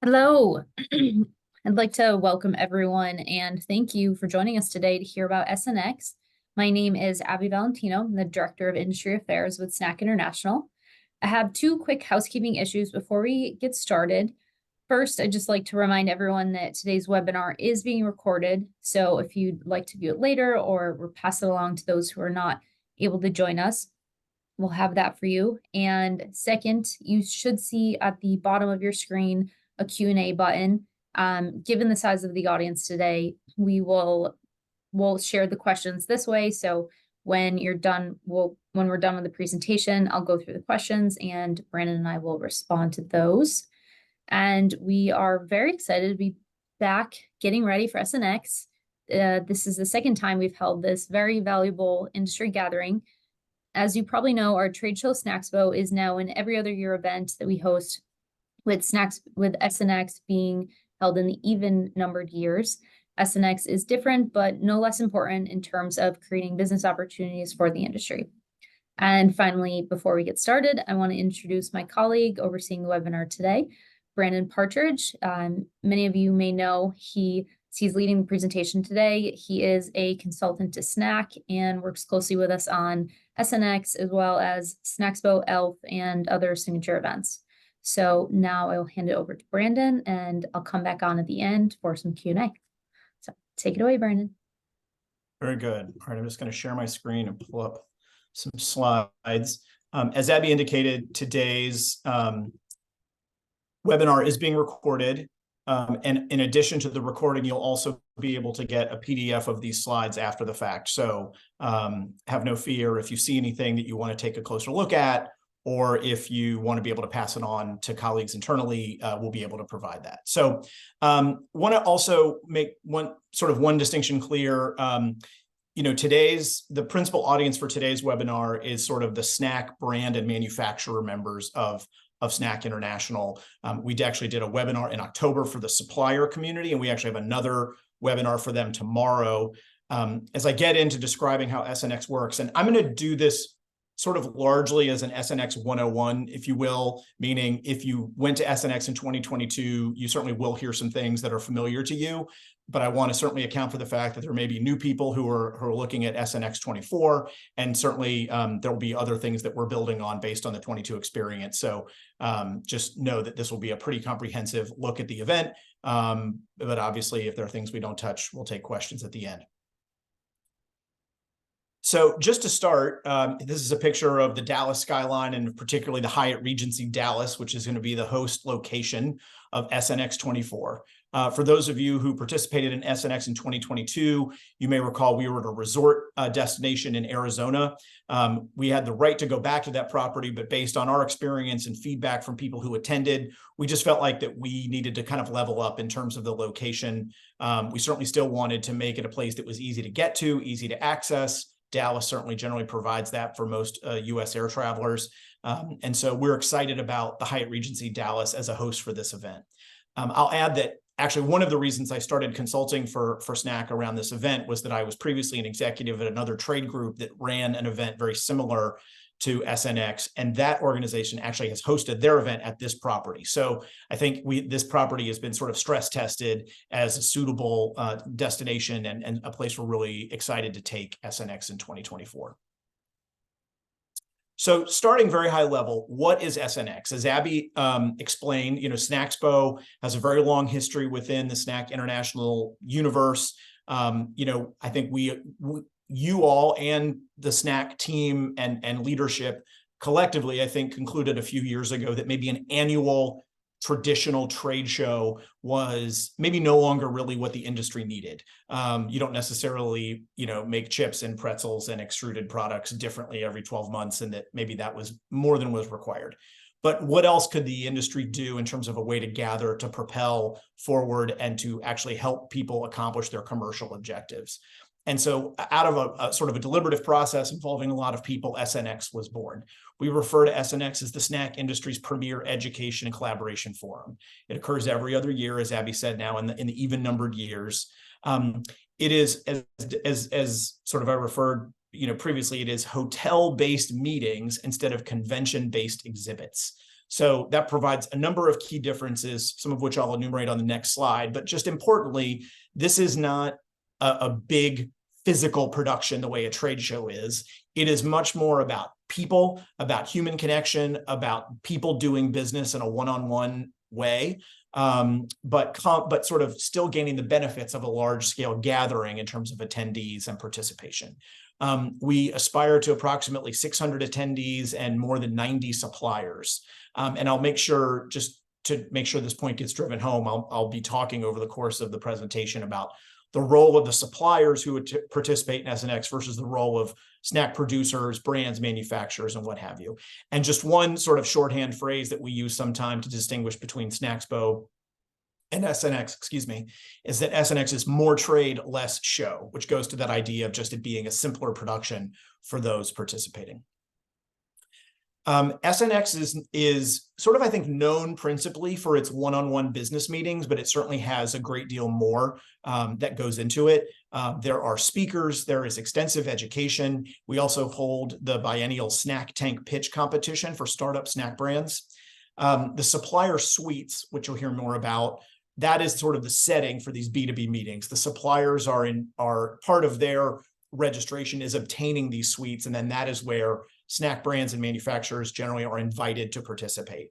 Hello. I'd like to welcome everyone and thank you for joining us today to hear about SNX. My name is Abby Valentino. I'm the Director of Industry Affairs with SNAC International. I have two quick housekeeping issues before we get started. First, I'd just like to remind everyone that today's webinar is being recorded. So if you'd like to view it later or pass it along to those who are not able to join us, we'll have that for you. And second, you should see at the bottom of your screen a Q&A button. Given the size of the audience today, we'll share the questions this way. So when you're done, when we're done with the presentation, I'll go through the questions and Brandon and I will respond to those. And we are very excited to be back getting ready for SNX. This is the second time we've held this very valuable industry gathering. As you probably know, our trade show Snaxpo is now an every other year event that we host with SNX being held in the even numbered years. SNX is different, but no less important in terms of creating business opportunities for the industry. And finally, before we get started, I want to introduce my colleague overseeing the webinar today, Brandon Partridge. Many of you may know he's leading the presentation today. He is a consultant to SNAC and works closely with us on SNX as well as Snaxpo, ELF, and other signature events. So now I'll hand it over to Brandon and I'll come back on at the end for some Q&A. So take it away, Brandon. Very good. All right, I'm just going to share my screen and pull up some slides. As Abby indicated, today's webinar is being recorded. And in addition to the recording, you'll also be able to get a PDF of these slides after the fact. So have no fear if you see anything that you want to take a closer look at, or if you want to be able to pass it on to colleagues internally, we'll be able to provide that. So want to also make one distinction clear. The principal audience for today's webinar is sort of the SNAC brand and manufacturer members of SNAC International. We actually did a webinar in October for the supplier community, and we actually have another webinar for them tomorrow. As I get into describing how SNX works, and I'm going to do this sort of largely as an SNX 101, if you will, meaning if you went to SNX in 2022, you certainly will hear some things that are familiar to you, but I want to certainly account for the fact that there may be new people who are looking at SNX 24, and certainly there will be other things that we're building on based on the 22 experience. So just know that this will be a pretty comprehensive look at the event, but obviously if there are things we don't touch, we'll take questions at the end. So just to start, this is a picture of the Dallas skyline and particularly the Hyatt Regency Dallas, which is going to be the host location of SNX 24. For those of you who participated in SNX in 2022, you may recall we were at a resort destination in Arizona. We had the right to go back to that property, but based on our experience and feedback from people who attended, we just felt like that we needed to kind of level up in terms of the location. We certainly still wanted to make it a place that was easy to get to, easy to access. Dallas certainly generally provides that for most U.S. air travelers. And so we're excited about the Hyatt Regency Dallas as a host for this event. I'll add that actually one of the reasons I started consulting for SNAC around this event was that I was previously an executive at another trade group that ran an event very similar to SNX, and that organization actually has hosted their event at this property. So I think this property has been sort of stress tested as a suitable destination and a place we're really excited to take SNX in 2024. So starting very high level, what is SNX? As Abby explained, Snaxpo has a very long history within the SNAC International universe. I think you all and the SNAC team and leadership collectively, I think, concluded a few years ago that maybe an annual traditional trade show was maybe no longer really what the industry needed. You don't necessarily, make chips and pretzels and extruded products differently every 12 months, and that maybe that was more than was required. But what else could the industry do in terms of a way to gather, to propel forward, and to actually help people accomplish their commercial objectives? And so out of a sort of a deliberative process involving a lot of people, SNX was born. We refer to SNX as the SNAC industry's premier education and collaboration forum. It occurs every other year, as Abby said, now in the even numbered years. It is, as sort of I referred previously, it is hotel-based meetings instead of convention-based exhibits. So that provides a number of key differences, some of which I'll enumerate on the next slide. But just importantly, this is not a big physical production the way a trade show is. It is much more about people, about human connection, about people doing business in a one-on-one way, but sort of still gaining the benefits of a large-scale gathering in terms of attendees and participation. We aspire to approximately 600 attendees and more than 90 suppliers. And I'll make sure, just to make sure this point gets driven home, I'll be talking over the course of the presentation about the role of the suppliers who would participate in SNX versus the role of snack producers, brands, manufacturers, and what have you. And just one sort of shorthand phrase that we use sometime to distinguish between SnackSpo and SNX, excuse me, is that SNX is more trade, less show, which goes to that idea of just it being a simpler production for those participating. SNX is sort of, I think, known principally for its one-on-one business meetings, but it certainly has a great deal more that goes into it. There are speakers, there is extensive education. We also hold the biennial snack tank pitch competition for startup snack brands. The supplier suites, which you'll hear more about, that is sort of the setting for these B2B meetings. The suppliers are part of their registration is obtaining these suites, and then that is where snack brands and manufacturers generally are invited to participate.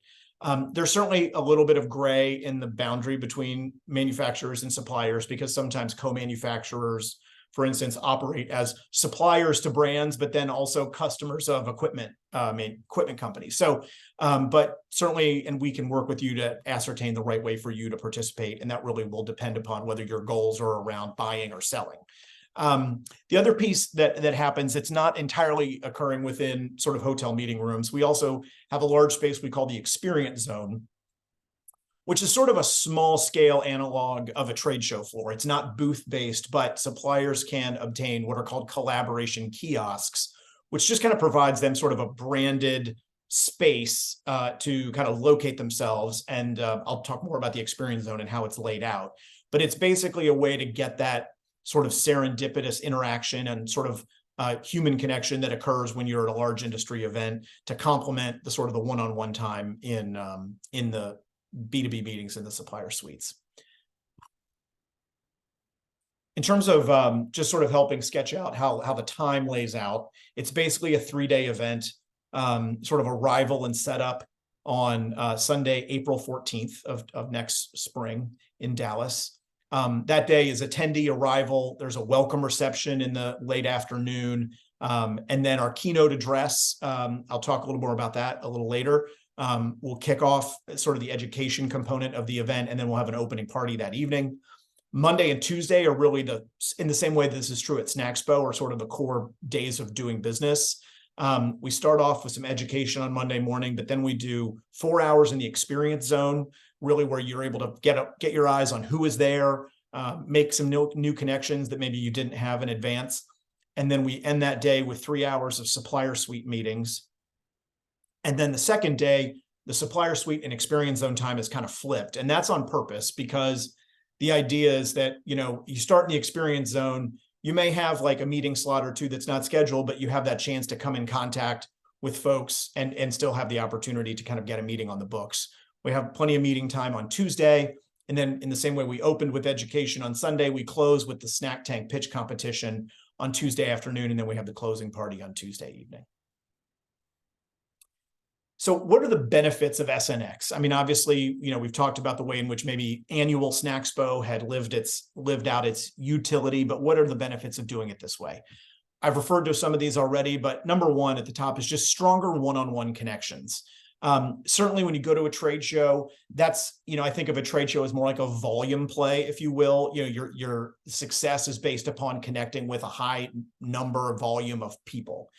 There's certainly a little bit of gray in the boundary between manufacturers and suppliers, because sometimes co-manufacturers, for instance, operate as suppliers to brands, but then also customers of equipment companies. So, but certainly, and we can work with you to ascertain the right way for you to participate, and that really will depend upon whether your goals are around buying or selling. The other piece that happens, it's not entirely occurring within sort of hotel meeting rooms. We also have a large space we call the experience zone, which is sort of a small scale analog of a trade show floor. It's not booth based, but suppliers can obtain what are called collaboration kiosks, which just kind of provides them sort of a branded space to kind of locate themselves. And I'll talk more about the experience zone and how it's laid out. But it's basically a way to get that sort of serendipitous interaction and sort of human connection that occurs when you're at a large industry event to complement the sort of the one-on-one time in the B2B meetings in the supplier suites. In terms of just sort of helping sketch out how the time lays out, it's basically a 3-day event, sort of arrival and setup on Sunday, April 14th of next spring in Dallas. That day is attendee arrival. There's a welcome reception in the late afternoon. And then our keynote address, I'll talk a little more about that a little later. We'll kick off sort of the education component of the event, and then we'll have an opening party that evening. Monday and Tuesday are really in the same way this is true at SnackSpo, are sort of the core days of doing business. We start off with some education on Monday morning, but then we do 4 hours in the experience zone, really where you're able to get your eyes on who is there, make some new connections that maybe you didn't have in advance. And then we end that day with 3 hours of supplier suite meetings. And then the second day, the supplier suite and experience zone time is kind of flipped. And that's on purpose, because the idea is that, you start in the experience zone, you may have like a meeting slot or two that's not scheduled, but you have that chance to come in contact with folks and still have the opportunity to kind of get a meeting on the books. We have plenty of meeting time on Tuesday. And then in the same way we opened with education on Sunday, we close with the snack tank pitch competition on Tuesday afternoon. And then we have the closing party on Tuesday evening. So what are the benefits of SNX? I mean, obviously, we've talked about the way in which maybe annual SnackSpo had lived out its utility, but what are the benefits of doing it this way? I've referred to some of these already, but number one at the top is just stronger one-on-one connections. Certainly when you go to a trade show, that's, I think of a trade show as more like a volume play, if you will. Your success is based upon connecting with a high number of volume of people.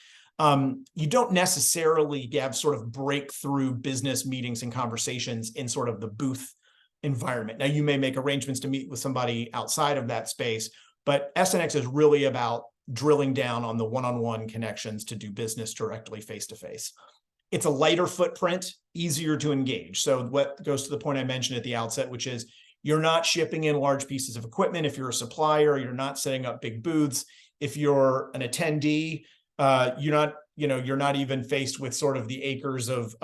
You don't necessarily have sort of breakthrough business meetings and conversations in sort of the booth environment. Now, you may make arrangements to meet with somebody outside of that space, but SNX is really about drilling down on the one-on-one connections to do business directly face-to-face. It's a lighter footprint, easier to engage. So what goes to the point I mentioned at the outset, which is you're not shipping in large pieces of equipment. If you're a supplier, you're not setting up big booths. If you're an attendee, you're not even faced with sort of the acres of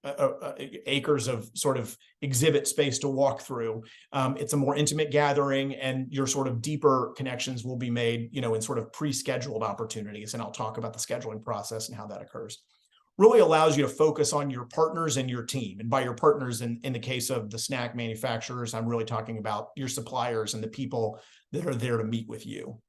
acres of sort of exhibit space to walk through. It's a more intimate gathering, and your sort of deeper connections will be made, in sort of pre-scheduled opportunities. And I'll talk about the scheduling process and how that occurs. Really allows you to focus on your partners and your team. And by your partners, in the case of the snack manufacturers, I'm really talking about your suppliers and the people that are there to meet with you.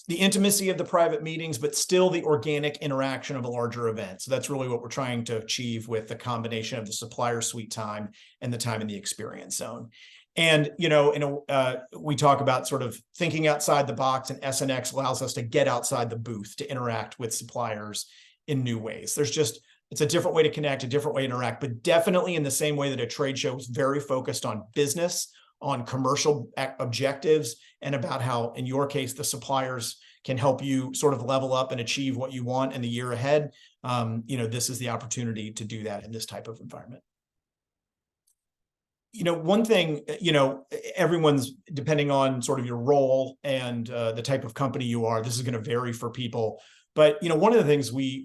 The intimacy of the private meetings, but still the organic interaction of a larger event. So that's really what we're trying to achieve with the combination of the supplier suite time and the time in the experience zone. And, we talk about sort of thinking outside the box, and SNX allows us to get outside the booth to interact with suppliers in new ways. It's a different way to connect, a different way to interact, but definitely in the same way that a trade show is very focused on business, on commercial objectives, and about how, in your case, the suppliers can help you sort of level up and achieve what you want in the year ahead. This is the opportunity to do that in this type of environment. One thing, everyone's, depending on sort of your role and the type of company you are, this is going to vary for people. But, one of the things we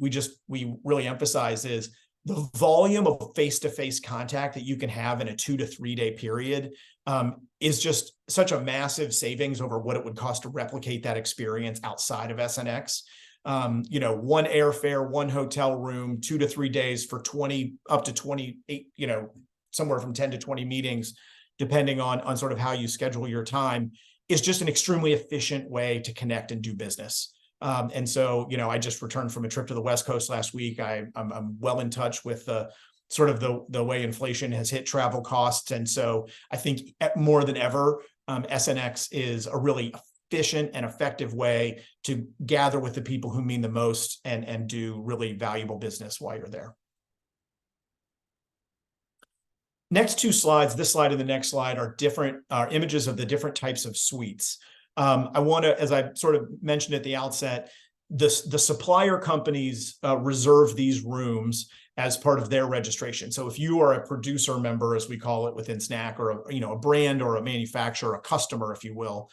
really emphasize is the volume of face-to-face contact that you can have in a 2 to 3 day period is just such a massive savings over what it would cost to replicate that experience outside of SNX. One airfare, one hotel room, 2 to 3 days for 20 up to 28, somewhere from 10 to 20 meetings, depending on sort of how you schedule your time, is just an extremely efficient way to connect and do business. And so, I just returned from a trip to the West Coast last week. I'm well in touch with the way inflation has hit travel costs. And so I think more than ever, SNX is a really efficient and effective way to gather with the people who mean the most and do really valuable business while you're there. Next two slides, this slide and the next slide, are images of the different types of suites. I want to, as I sort of mentioned at the outset, the supplier companies reserve these rooms as part of their registration. So if you are a producer member, as we call it within SNAC, or a brand or a manufacturer, a customer, if you will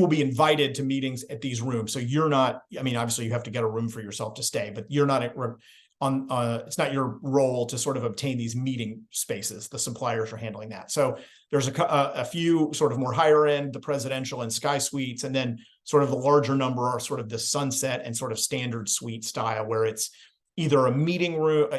be invited to meetings at these rooms. So you're not, obviously you have to get a room for yourself to stay, but you're not it's not your role to sort of obtain these meeting spaces. The suppliers are handling that. So there's a few sort of more higher end, the presidential and sky suites, and then sort of the larger number are sort of the sunset and sort of standard suite style, where it's either a meeting room,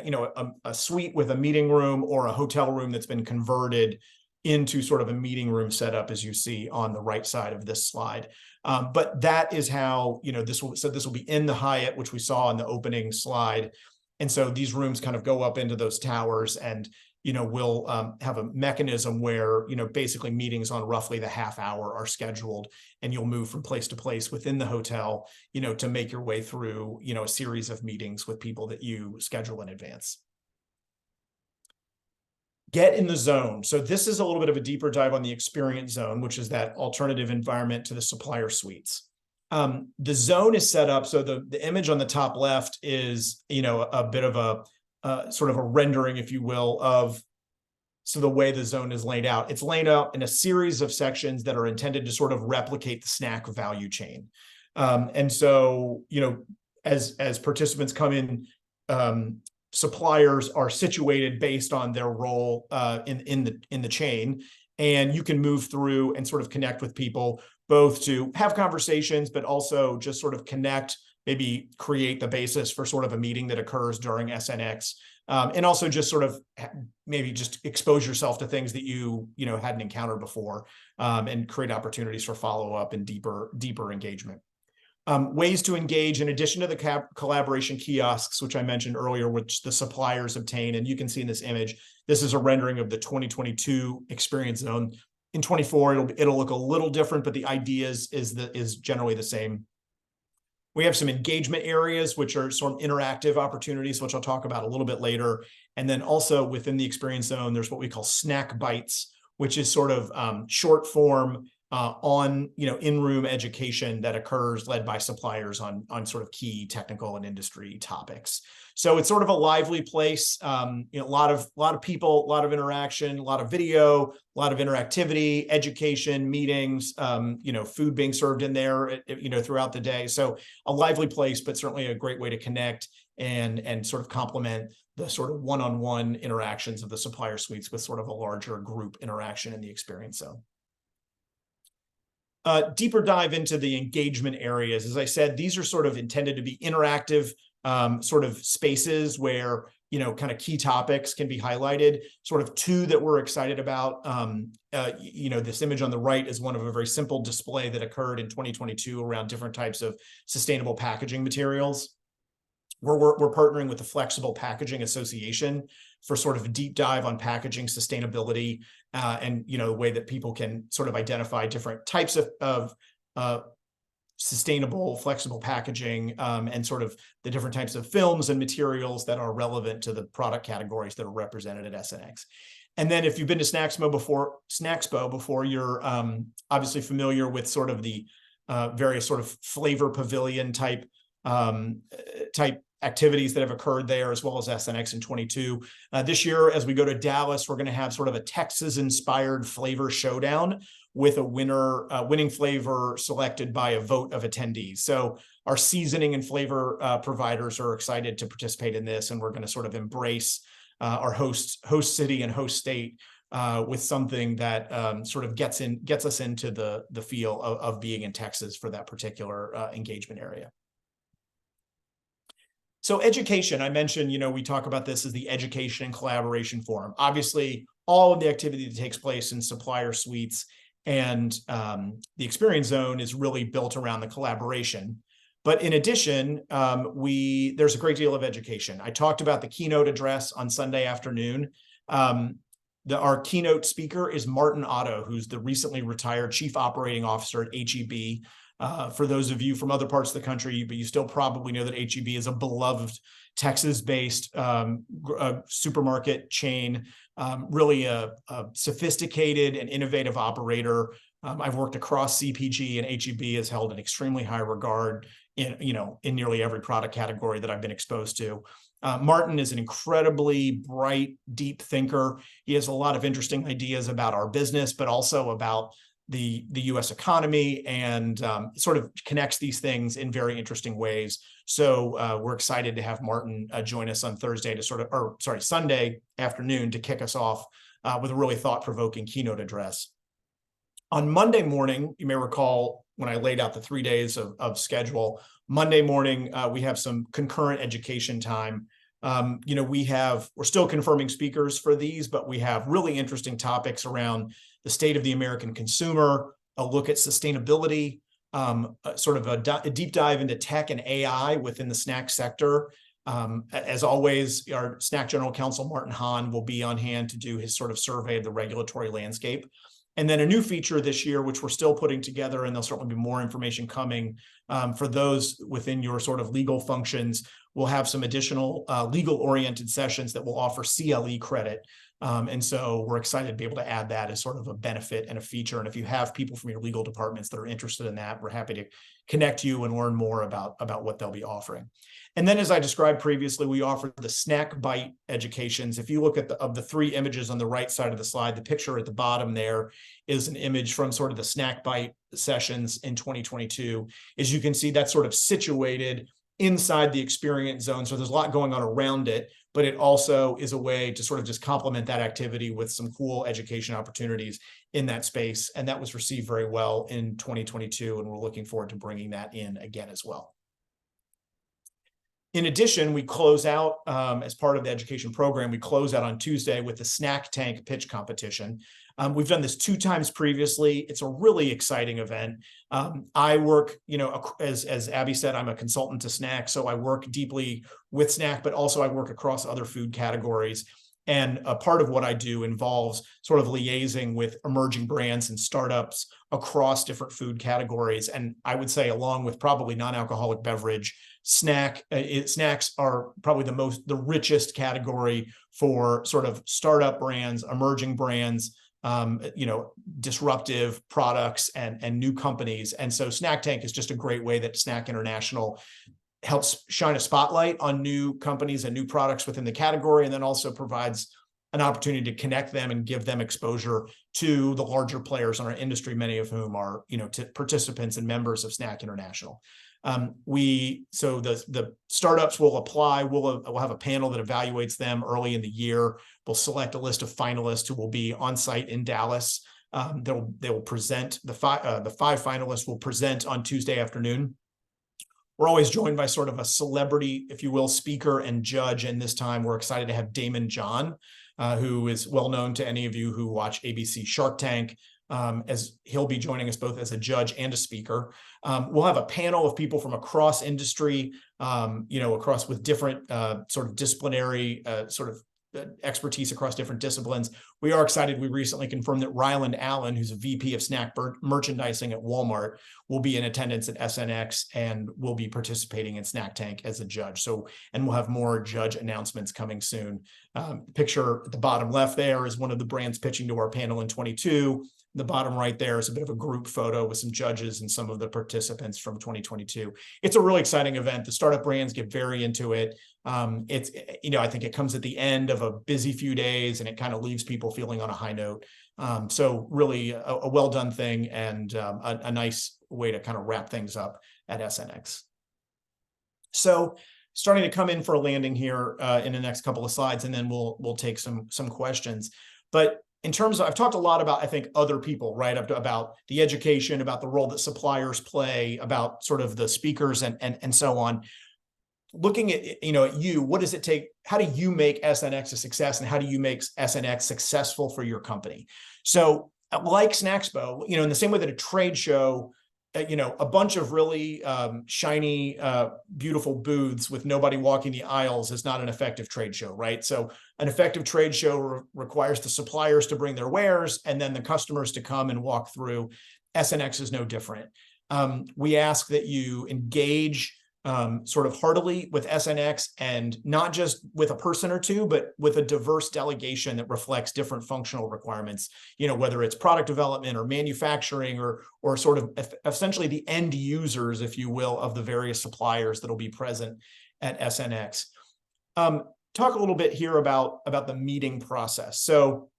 a suite with a meeting room, or a hotel room that's been converted into sort of a meeting room setup, as you see on the right side of this slide. But that is how, this will be in the Hyatt, which we saw in the opening slide. And so these rooms kind of go up into those towers, and, we'll have a mechanism where, basically meetings on roughly the half hour are scheduled, and you'll move from place to place within the hotel, to make your way through, a series of meetings with people that you schedule in advance. Get in the zone. So this is a little bit of a deeper dive on the experience zone, which is that alternative environment to the supplier suites. The zone is set up. So the image on the top left is, a bit of a sort of a rendering, if you will, of the way the zone is laid out. It's laid out in a series of sections that are intended to sort of replicate the snack value chain. And so, as participants come in, suppliers are situated based on their role in the chain, and you can move through and sort of connect with people, both to have conversations, but also just sort of connect, maybe create the basis for sort of a meeting that occurs during SNX, and also just sort of maybe just expose yourself to things that you hadn't encountered before, and create opportunities for follow-up and deeper engagement. Ways to engage, in addition to the collaboration kiosks, which I mentioned earlier, which the suppliers obtain. And you can see in this image, this is a rendering of the 2022 experience zone. In 24, it'll look a little different, but the idea is generally the same. We have some engagement areas, which are sort of interactive opportunities, which I'll talk about a little bit later. And then also within the experience zone, there's what we call snack bites, which is sort of short form in-room education that occurs, led by suppliers on sort of key technical and industry topics. So it's sort of a lively place, a lot of people, a lot of interaction, a lot of video, a lot of interactivity, education, meetings, food being served in there, throughout the day. So a lively place, but certainly a great way to connect and sort of complement the sort of one-on-one interactions of the supplier suites with sort of a larger group interaction in the experience zone. Deeper dive into the engagement areas. As I said, these are sort of intended to be interactive sort of spaces where, kind of key topics can be highlighted. Sort of two that we're excited about. This image on the right is one of a very simple display that occurred in 2022 around different types of sustainable packaging materials. We're partnering with the Flexible Packaging Association for sort of a deep dive on packaging sustainability and the way that people can sort of identify different types of sustainable, flexible packaging and sort of the different types of films and materials that are relevant to the product categories that are represented at SNX. And then if you've been to Snaxpo before, you're obviously familiar with sort of the various sort of flavor pavilion type activities that have occurred there, as well as SNX in 22. This year, as we go to Dallas, we're going to have sort of a Texas-inspired flavor showdown with a winning flavor selected by a vote of attendees. So our seasoning and flavor providers are excited to participate in this, and we're going to sort of embrace our host city and host state with something that sort of gets us into the feel of being in Texas for that particular engagement area. So education, I mentioned, we talk about this as the Education and Collaboration Forum. Obviously, all of the activity that takes place in supplier suites and the experience zone is really built around the collaboration. But in addition, there's a great deal of education. I talked about the keynote address on Sunday afternoon. Our keynote speaker is Martin Otto, who's the recently retired Chief Operating Officer at H-E-B. For those of you from other parts of the country, but you still probably know that H-E-B is a beloved Texas-based supermarket chain, really a sophisticated and innovative operator. I've worked across CPG, and H-E-B has held an extremely high regard in nearly every product category that I've been exposed to. Martin is an incredibly bright, deep thinker. He has a lot of interesting ideas about our business, but also about the U.S. economy, and sort of connects these things in very interesting ways. So we're excited to have Martin join us on Sunday afternoon to kick us off with a really thought-provoking keynote address. On Monday morning, you may recall when I laid out the 3 days of schedule, Monday morning, we have some concurrent education time. We're still confirming speakers for these, but we have really interesting topics around the state of the American consumer, a look at sustainability, sort of a deep dive into tech and AI within the snack sector. As always, our snack general counsel, Martin Hahn, will be on hand to do his sort of survey of the regulatory landscape. And then a new feature this year, which we're still putting together, and there'll certainly be more information coming for those within your sort of legal functions. We'll have some additional legal-oriented sessions that will offer CLE credit. And so we're excited to be able to add that as sort of a benefit and a feature. And if you have people from your legal departments that are interested in that, we're happy to connect you and learn more about what they'll be offering. And then, as I described previously, we offer the Snack Bite educations. If you look at the three images on the right side of the slide, the picture at the bottom there is an image from sort of the Snack Bite sessions in 2022. As you can see, that's sort of situated inside the experience zone. So there's a lot going on around it, but it also is a way to sort of just complement that activity with some cool education opportunities in that space. And that was received very well in 2022, and we're looking forward to bringing that in again as well. In addition, we close out, as part of the education program, we close out on Tuesday with the Snack Tank pitch competition. We've done this 2 times previously. It's a really exciting event. I work, as Abby said, I'm a consultant to Snack, so I work deeply with Snack, but also I work across other food categories. And a part of what I do involves sort of liaising with emerging brands and startups across different food categories. And I would say, along with probably non-alcoholic beverage, snacks are probably the richest category for sort of startup brands, emerging brands, disruptive products and new companies. And so Snack Tank is just a great way that Snack International helps shine a spotlight on new companies and new products within the category, and then also provides an opportunity to connect them and give them exposure to the larger players in our industry, many of whom are, participants and members of Snack International. So the startups will apply. We'll have a panel that evaluates them early in the year. We'll select a list of finalists who will be on site in Dallas. They will present the five finalists will present on Tuesday afternoon. We're always joined by sort of a celebrity, if you will, speaker and judge. And this time we're excited to have Damon John, who is well known to any of you who watch ABC Shark Tank, as he'll be joining us both as a judge and a speaker. We'll have a panel of people from across industry, across with different sort of disciplinary expertise across different disciplines. We are excited. We recently confirmed that Ryland Allen, who's a VP of snack merchandising at Walmart, will be in attendance at SNX and will be participating in Snack Tank as a judge. And we'll have more judge announcements coming soon. Picture at the bottom left there is one of the brands pitching to our panel in 22. The bottom right there is a bit of a group photo with some judges and some of the participants from 2022. It's a really exciting event. The startup brands get very into it. I think it comes at the end of a busy few days and it kind of leaves people feeling on a high note. So really a well done thing and a nice way to kind of wrap things up at SNX. So starting to come in for a landing here in the next couple of slides, and then we'll take some questions. But in terms of, I've talked a lot about, I think, other people, right? About the education, about the role that suppliers play, about sort of the speakers and so on. Looking at, at you, what does it take? How do you make SNX a success, and how do you make SNX successful for your company? So like Snaxpo, in the same way that a trade show, a bunch of really shiny, beautiful booths with nobody walking the aisles is not an effective trade show, right? So an effective trade show requires the suppliers to bring their wares and then the customers to come and walk through. SNX is no different. We ask that you engage sort of heartily with SNX, and not just with a person or two, but with a diverse delegation that reflects different functional requirements, whether it's product development or manufacturing or sort of essentially the end users, if you will, of the various suppliers that will be present at SNX. Talk a little bit here about the meeting process. So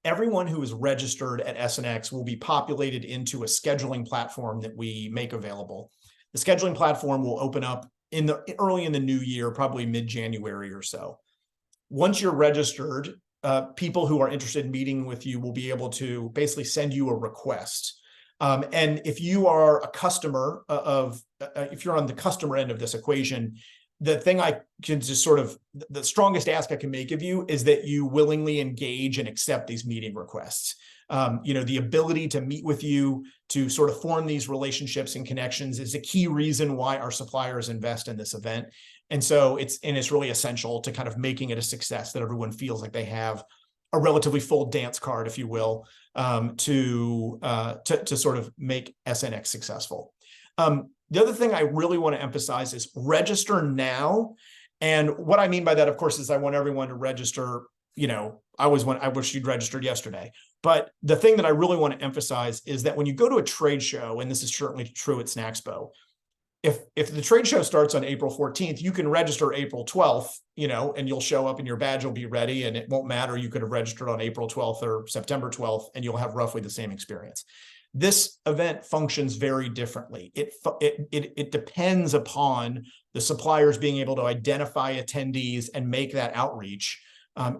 everyone who is registered at SNX will be populated into a scheduling platform that we make available. The scheduling platform will open up early in the new year, probably mid-January or so. Once you're registered, people who are interested in meeting with you will be able to basically send you a request. And if you are a customer if you're on the customer end of this equation, the thing I can just the strongest ask I can make of you is that you willingly engage and accept these meeting requests. The ability to meet with you, to sort of form these relationships and connections is a key reason why our suppliers invest in this event. And so it's really essential to kind of making it a success, that everyone feels like they have a relatively full dance card, if you will, to sort of make SNX successful. The other thing I really want to emphasize is register now. And what I mean by that, of course, is I want everyone to register. I wish you'd registered yesterday. But the thing that I really want to emphasize is that when you go to a trade show, and this is certainly true at Snaxpo, if the trade show starts on April 14th, you can register April 12th, and you'll show up and your badge will be ready, and it won't matter. You could have registered on April 12th or September 12th, and you'll have roughly the same experience. This event functions very differently. It depends upon the suppliers being able to identify attendees and make that outreach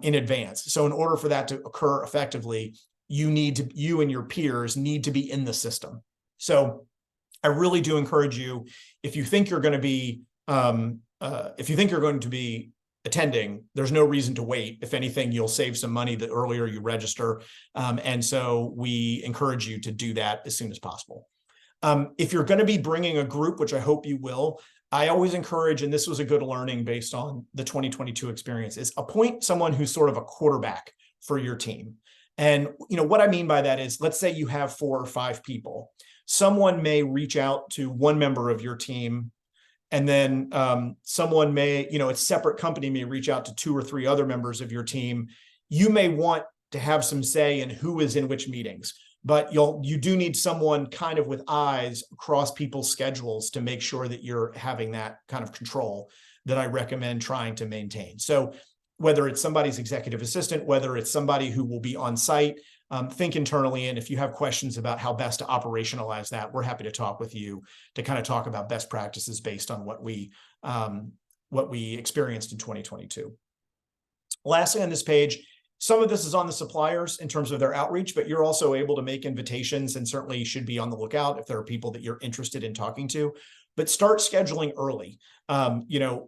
in advance. So in order for that to occur effectively, you and your peers need to be in the system. So I really do encourage you, if you think you're going to be attending, there's no reason to wait. If anything, you'll save some money the earlier you register. And so we encourage you to do that as soon as possible. If you're going to be bringing a group, which I hope you will, I always encourage, and this was a good learning based on the 2022 experience, is appoint someone who's sort of a quarterback for your team. And what I mean by that is, let's say you have 4 or 5 people. Someone may reach out to one member of your team, and then someone may, a separate company may reach out to 2 or 3 other members of your team. You may want to have some say in who is in which meetings, but you do need someone kind of with eyes across people's schedules to make sure that you're having that kind of control that I recommend trying to maintain. So whether it's somebody's executive assistant, whether it's somebody who will be on site, think internally. And if you have questions about how best to operationalize that, we're happy to talk with you to kind of talk about best practices based on what we experienced in 2022. Lastly, on this page, some of this is on the suppliers in terms of their outreach, but you're also able to make invitations and certainly should be on the lookout if there are people that you're interested in talking to. But start scheduling early. The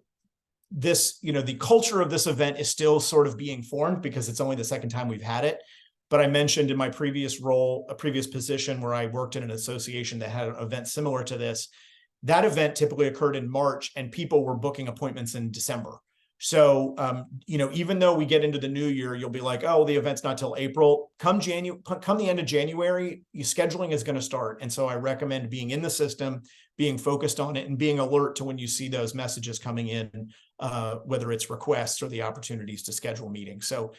culture of this event is still sort of being formed because it's only the second time we've had it. But I mentioned in my previous role, a previous position where I worked in an association that had an event similar to this, that event typically occurred in March and people were booking appointments in December. So, even though we get into the new year, you'll be like, oh, the event's not till April. Come the end of January, scheduling is going to start. And so I recommend being in the system, being focused on it, and being alert to when you see those messages coming in, whether it's requests or the opportunities to schedule meetings. So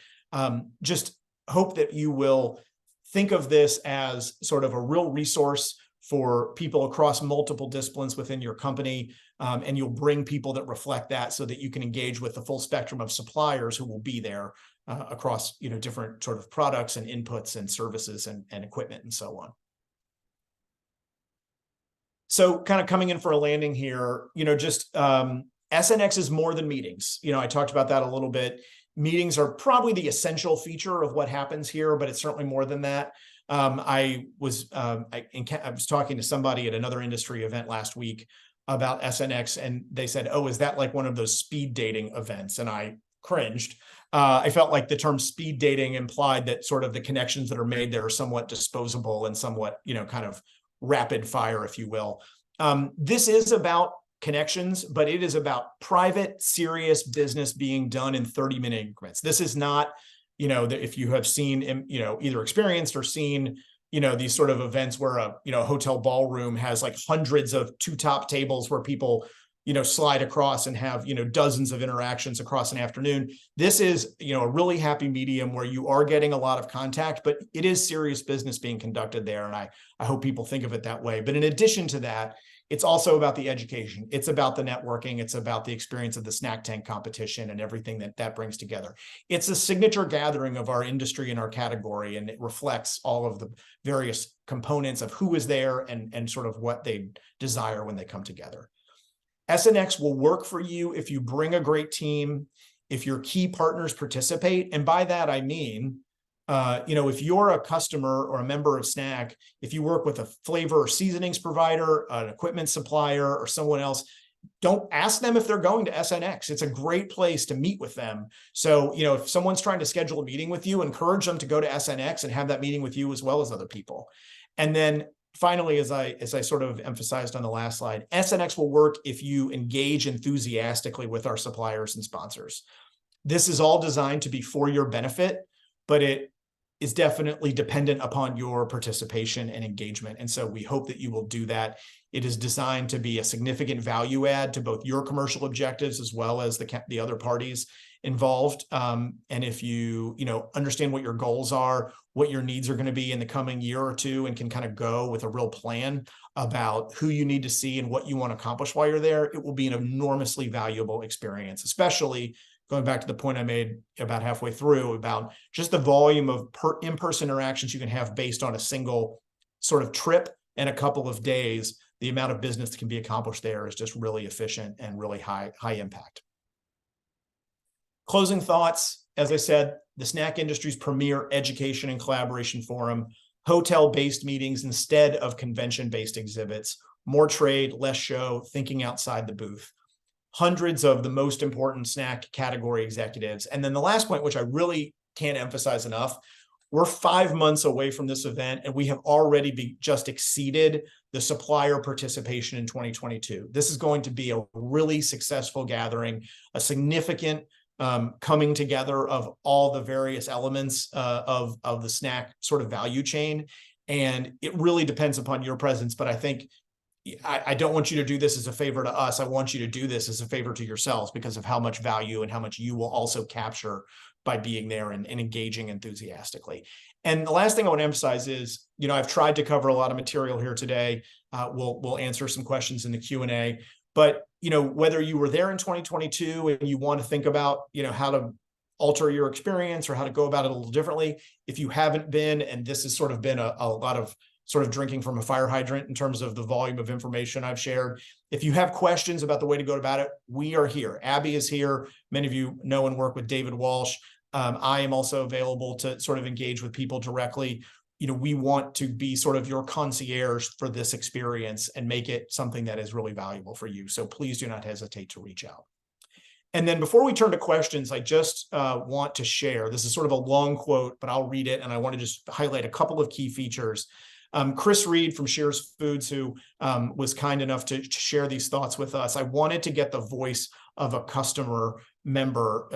just hope that you will think of this as sort of a real resource for people across multiple disciplines within your company. And you'll bring people that reflect that so that you can engage with the full spectrum of suppliers who will be there across different sort of products and inputs and services and equipment and so on. So kind of coming in for a landing here, SNX is more than meetings. I talked about that a little bit. Meetings are probably the essential feature of what happens here, but it's certainly more than that. I was talking to somebody at another industry event last week about SNX, and they said, oh, is that like one of those speed dating events? And I cringed. I felt like the term speed dating implied that sort of the connections that are made there are somewhat disposable and somewhat, kind of rapid fire, if you will. This is about connections, but it is about private, serious business being done in 30-minute increments. This is not, if you have seen, either experienced or seen, these sort of events where a hotel ballroom has like hundreds of two-top tables where people, slide across and have, dozens of interactions across an afternoon. This is, a really happy medium where you are getting a lot of contact, but it is serious business being conducted there. And I hope people think of it that way. But in addition to that, it's also about the education. It's about the networking. It's about the experience of the snack tank competition and everything that brings together. It's a signature gathering of our industry and our category, and it reflects all of the various components of who is there and sort of what they desire when they come together. SNX will work for you if you bring a great team, if your key partners participate. And by that, I mean, if you're a customer or a member of Snack, if you work with a flavor or seasonings provider, an equipment supplier, or someone else, don't ask them if they're going to SNX. It's a great place to meet with them. So, if someone's trying to schedule a meeting with you, encourage them to go to SNX and have that meeting with you as well as other people. And then finally, as I sort of emphasized on the last slide, SNX will work if you engage enthusiastically with our suppliers and sponsors. This is all designed to be for your benefit, but it is definitely dependent upon your participation and engagement. And so we hope that you will do that. It is designed to be a significant value add to both your commercial objectives as well as the other parties involved. And if you, understand what your goals are, what your needs are going to be in the coming year or two, and can kind of go with a real plan about who you need to see and what you want to accomplish while you're there, it will be an enormously valuable experience, especially going back to the point I made about halfway through about just the volume of in-person interactions you can have based on a single sort of trip and a couple of days. The amount of business that can be accomplished there is just really efficient and really high impact. Closing thoughts, as I said, the snack industry's premier education and collaboration forum, hotel-based meetings instead of convention-based exhibits, more trade, less show, thinking outside the booth. Hundreds of the most important snack category executives. And then the last point, which I really can't emphasize enough, we're 5 months away from this event, and we have already just exceeded the supplier participation in 2022. This is going to be a really successful gathering, a significant coming together of all the various elements of the snack sort of value chain. And it really depends upon your presence, but I think I don't want you to do this as a favor to us. I want you to do this as a favor to yourselves because of how much value and how much you will also capture by being there and engaging enthusiastically. And the last thing I want to emphasize is, I've tried to cover a lot of material here today. We'll answer some questions in the Q&A, but, whether you were there in 2022 and you want to think about, how to alter your experience or how to go about it a little differently. If you haven't been, and this has sort of been a lot of sort of drinking from a fire hydrant in terms of the volume of information I've shared. If you have questions about the way to go about it, we are here. Abby is here. Many of you know and work with David Walsh. I am also available to sort of engage with people directly. We want to be sort of your concierge for this experience and make it something that is really valuable for you. So please do not hesitate to reach out. And then before we turn to questions, I just want to share, this is sort of a long quote, but I'll read it. And I want to just highlight a couple of key features. Chris Reed from Shears Foods, who was kind enough to share these thoughts with us. I wanted to get the voice of a customer member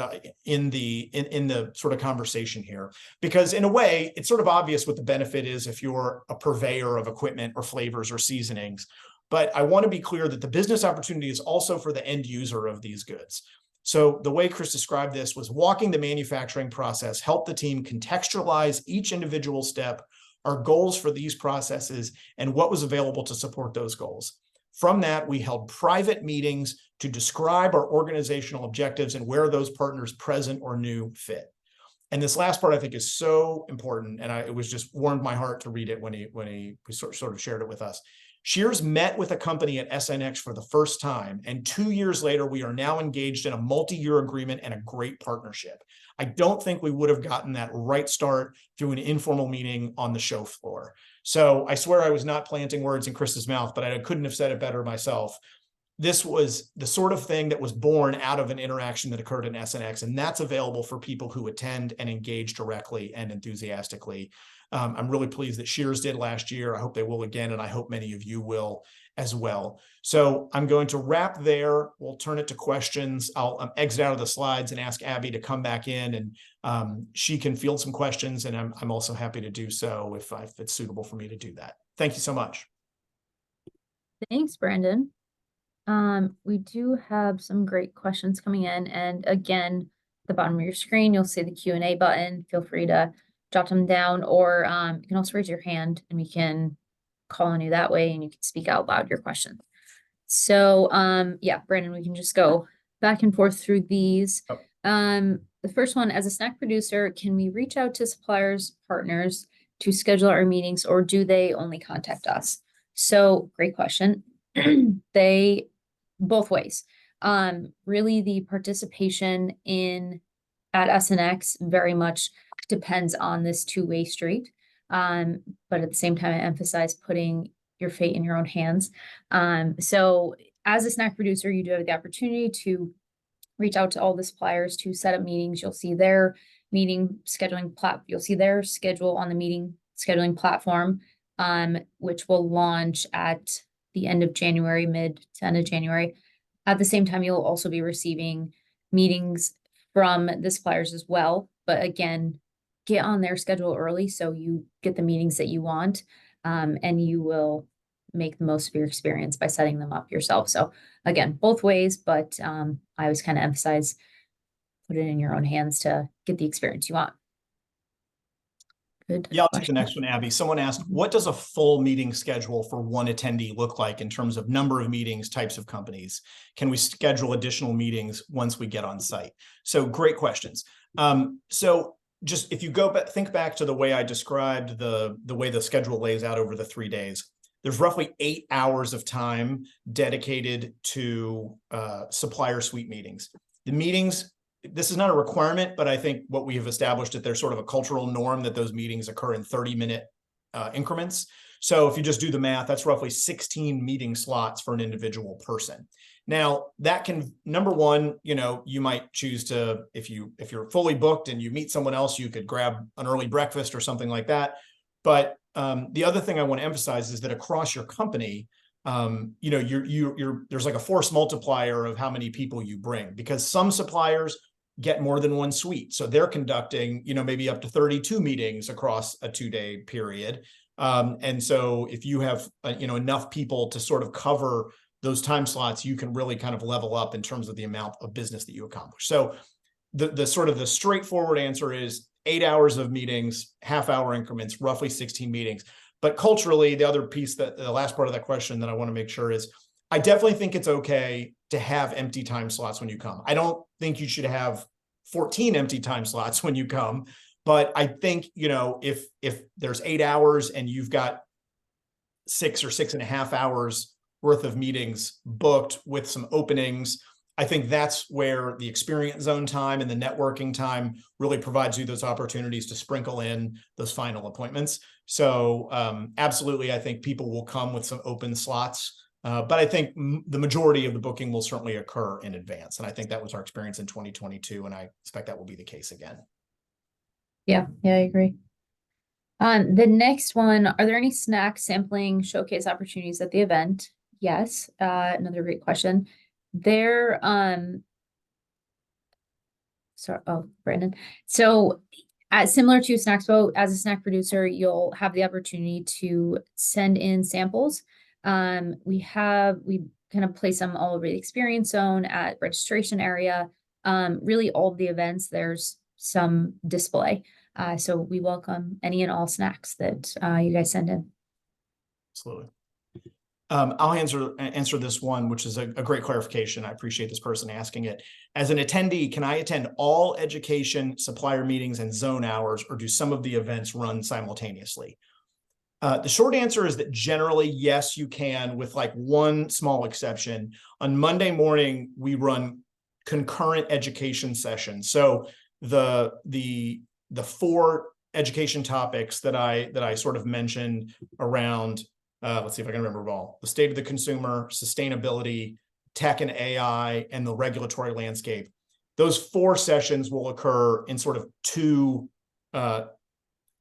in the sort of conversation here, because in a way, it's sort of obvious what the benefit is if you're a purveyor of equipment or flavors or seasonings. But I want to be clear that the business opportunity is also for the end user of these goods. So the way Chris described this was walking the manufacturing process, help the team contextualize each individual step, our goals for these processes, and what was available to support those goals. From that, we held private meetings to describe our organizational objectives and where those partners present or new fit. And this last part I think is so important, and it was just warmed my heart to read it when he sort of shared it with us. Shears met with a company at SNX for the first time, and 2 years later, we are now engaged in a multi-year agreement and a great partnership. I don't think we would have gotten that right start through an informal meeting on the show floor. So I swear I was not planting words in Chris's mouth, but I couldn't have said it better myself. This was the sort of thing that was born out of an interaction that occurred in SNX, and that's available for people who attend and engage directly and enthusiastically. I'm really pleased that Shears did last year. I hope they will again, and I hope many of you will as well. So I'm going to wrap there. We'll turn it to questions. I'll exit out of the slides and ask Abby to come back in, and she can field some questions, and I'm also happy to do so if it's suitable for me to do that. Thank you so much. Thanks, Brandon. We do have some great questions coming in, and again, at the bottom of your screen, you'll see the Q&A button. Feel free to jot them down, or you can also raise your hand and we can call on you that way and you can speak out loud your question. So yeah, Brandon, we can just go back and forth through these. The first one, as a snack producer, can we reach out to suppliers, partners to schedule our meetings, or do they only contact us? So great question. They both ways. Really the participation at SNX very much depends on this two-way street. But at the same time, I emphasize putting your fate in your own hands. So as a snack producer, you do have the opportunity to reach out to all the suppliers to set up meetings. You'll see their meeting scheduling you'll see their schedule on the meeting scheduling platform, which will launch at the end of January, mid to end of January. At the same time, you'll also be receiving meetings from the suppliers as well. But again, get on their schedule early so you get the meetings that you want, and you will make the most of your experience by setting them up yourself. So again, both ways, but I always kind of emphasize put it in your own hands to get the experience you want. Good. Yeah, I'll take the next one, Abby. Someone asked, what does a full meeting schedule for one attendee look like in terms of number of meetings, types of companies? Can we schedule additional meetings once we get on site? So great questions. So just if you go back, think back to the way I described the way the schedule lays out over the 3 days, there's roughly 8 hours of time dedicated to supplier suite meetings. The meetings, this is not a requirement, but I think what we have established that there's sort of a cultural norm that those meetings occur in 30-minute increments. So if you just do the math, that's roughly 16 meeting slots for an individual person. Now that can, number one, you might choose to, if you're fully booked and you meet someone else, you could grab an early breakfast or something like that. But the other thing I want to emphasize is that across your company, there's like a force multiplier of how many people you bring, because some suppliers get more than one suite. So they're conducting, maybe up to 32 meetings across a 2-day period. And so if you have, enough people to sort of cover those time slots, you can really kind of level up in terms of the amount of business that you accomplish. So the sort of the straightforward answer is 8 hours of meetings, half-hour increments, roughly 16 meetings. But culturally, the other piece, the last part of that question that I want to make sure is, I definitely think it's okay to have empty time slots when you come. I don't think you should have 14 empty time slots when you come. But I think, if there's 8 hours and you've got 6 or 6.5 hours worth of meetings booked with some openings, I think that's where the experience zone time and the networking time really provides you those opportunities to sprinkle in those final appointments. So absolutely, I think people will come with some open slots. But I think the majority of the booking will certainly occur in advance. And I think that was our experience in 2022. And I expect that will be the case again. Yeah, I agree. The next one, are there any snack sampling showcase opportunities at the event? Yes, another great question. There, sorry, oh, Brandon. So, similar to Snackspo, as a snack producer, you'll have the opportunity to send in samples. We kind of place them all over the experience zone at registration area. Really all of the events, there's some display. So we welcome any and all snacks that you guys send in. Absolutely. I'll answer this one, which is a great clarification. I appreciate this person asking it. As an attendee, can I attend all education, supplier meetings, and zone hours, or do some of the events run simultaneously? The short answer is that generally, yes, you can, with like one small exception. On Monday morning, we run concurrent education sessions. So the 4 education topics that I sort of mentioned around, let's see if I can remember it all: the state of the consumer, sustainability, tech and AI, and the regulatory landscape. Those 4 sessions will occur in sort of 2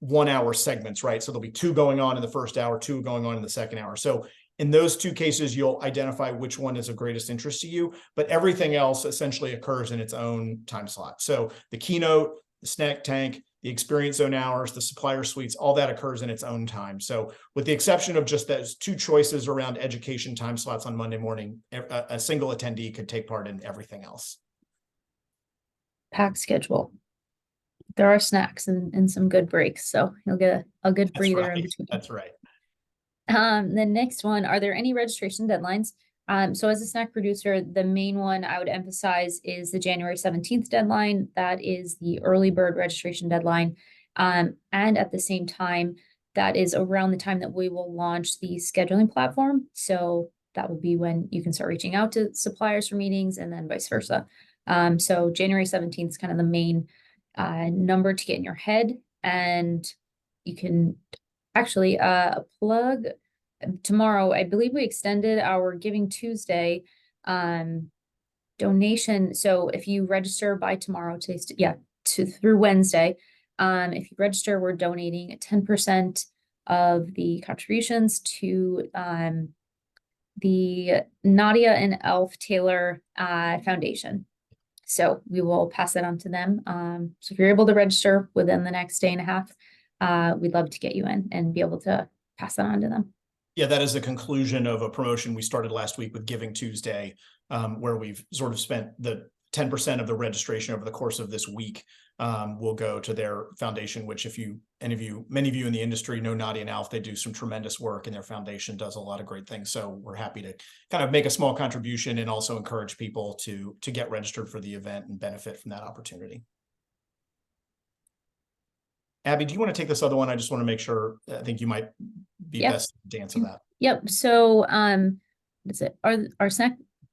1-hour segments, right? So there'll be 2 going on in the first hour, 2 going on in the second hour. So in those 2 cases, you'll identify which one is of greatest interest to you, but everything else essentially occurs in its own time slot. So the keynote, the snack tank, the experience zone hours, the supplier suites, all that occurs in its own time. So with the exception of just those 2 choices around education time slots on Monday morning, a single attendee could take part in everything else. Packed schedule. There are snacks and some good breaks, so you'll get a good breather in between. That's right. The next one, are there any registration deadlines? So as a snack producer, the main one I would emphasize is the January 17th deadline. That is the early bird registration deadline. And at the same time, that is around the time that we will launch the scheduling platform. So that will be when you can start reaching out to suppliers for meetings and then vice versa. So January 17th is kind of the main number to get in your head. And you can actually plug tomorrow. I believe we extended our Giving Tuesday donation. So if you register by tomorrow, through Wednesday, if you register, we're donating 10% of the contributions to the Nadia and Elf Taylor Foundation. So we will pass that on to them. So if you're able to register within the next day and a half, we'd love to get you in and be able to pass that on to them. Yeah, that is the conclusion of a promotion we started last week with Giving Tuesday, where we've sort of spent the 10% of the registration over the course of this week will go to their foundation, which many of you in the industry know Nadia and Alf. They do some tremendous work, and their foundation does a lot of great things. So we're happy to kind of make a small contribution and also encourage people to get registered for the event and benefit from that opportunity. Abby, do you want to take this other one? I just want to make sure. I think you might be best to answer that. Yep. So, what is it?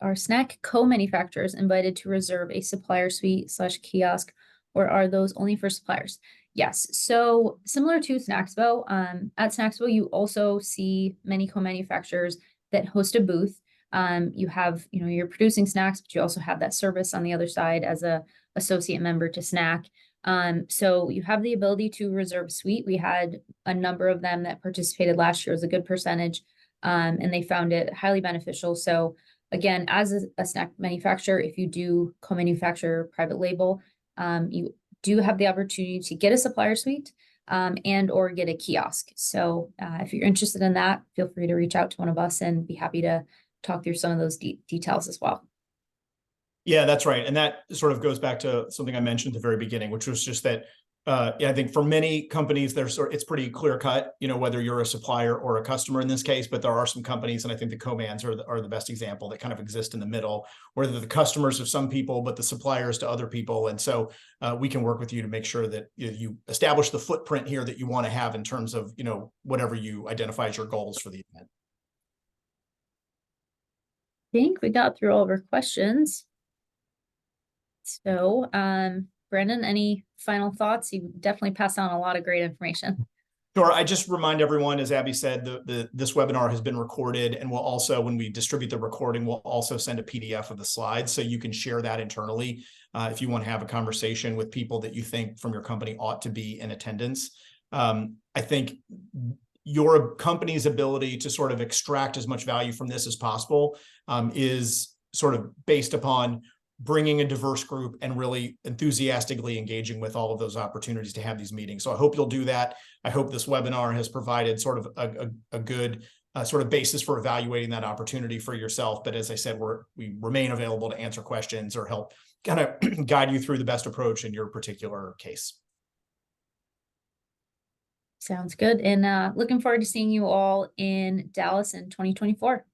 Are snack co-manufacturers invited to reserve a supplier suite / kiosk, or are those only for suppliers? Yes. So similar to Snackspo, at Snackspo, you also see many co-manufacturers that host a booth. You have, you're producing snacks, but you also have that service on the other side as a associate member to Snack. So you have the ability to reserve a suite. We had a number of them that participated last year. It was a good percentage, and they found it highly beneficial. So again, as a snack manufacturer, if you do co-manufacture private label, you do have the opportunity to get a supplier suite and or get a kiosk. So if you're interested in that, feel free to reach out to one of us and be happy to talk through some of those details as well. Yeah, that's right. And that sort of goes back to something I mentioned at the very beginning, which was just that Yeah, I think for many companies, it's pretty clear cut, whether you're a supplier or a customer in this case, but there are some companies, and I think the co-mans are the best example, that kind of exist in the middle, where they're the customers of some people, but the suppliers to other people. And so we can work with you to make sure that you establish the footprint here that you want to have in terms of, whatever you identify as your goals for the event. I think we got through all of our questions. So, Brandon, any final thoughts? You definitely passed on a lot of great information. Sure. I just remind everyone, as Abby said, this webinar has been recorded, and we'll also, when we distribute the recording, we'll also send a PDF of the slides, so you can share that internally if you want to have a conversation with people that you think from your company ought to be in attendance. I think your company's ability to sort of extract as much value from this as possible is sort of based upon bringing a diverse group and really enthusiastically engaging with all of those opportunities to have these meetings. So I hope you'll do that. I hope this webinar has provided sort of a good sort of basis for evaluating that opportunity for yourself. But as I said, we remain available to answer questions or help kind of guide you through the best approach in your particular case. Sounds good. And looking forward to seeing you all in Dallas in 2024.